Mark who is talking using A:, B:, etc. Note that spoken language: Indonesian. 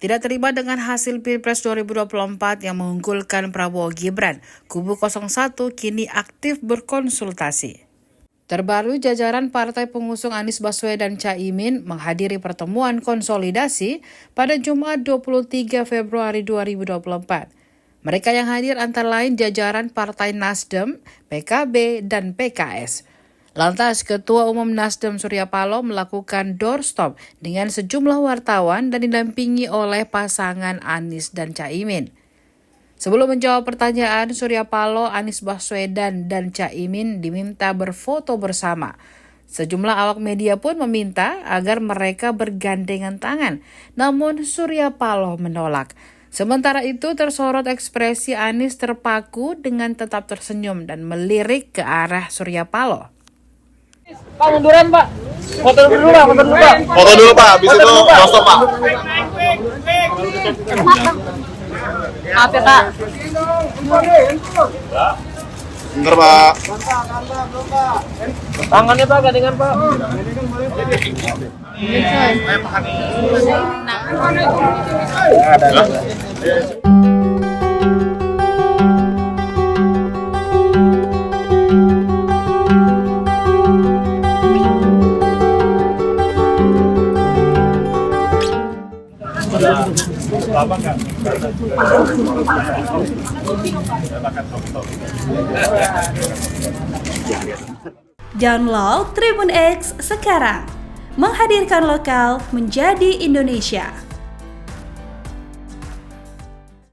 A: Tidak terima dengan hasil Pilpres 2024 yang mengunggulkan Prabowo Gibran, kubu 01 kini aktif berkonsultasi. Terbaru, jajaran partai pengusung Anies Baswedan Caimin menghadiri pertemuan konsolidasi pada Jumat 23 Februari 2024. Mereka yang hadir antara lain jajaran Partai Nasdem, PKB, dan PKS. Lantas, Ketua Umum Nasdem Surya Paloh melakukan doorstop dengan sejumlah wartawan dan didampingi oleh pasangan Anies dan Caimin. Sebelum menjawab pertanyaan, Surya Paloh, Anies Baswedan, dan Caimin diminta berfoto bersama. Sejumlah awak media pun meminta agar mereka bergandengan tangan, namun Surya Paloh menolak. Sementara itu tersorot ekspresi Anies terpaku dengan tetap tersenyum dan melirik ke arah Surya Paloh.
B: Pak, munduran Pak. Foto dulu Pak, foto dulu Pak.
C: Foto dulu Pak, habis itu doorstop Pak.
B: Maaf ya Pak.
C: Bentar Pak.
B: Tangannya Pak, gandengan Pak.
D: Download Tribun X sekarang, menghadirkan lokal menjadi Indonesia.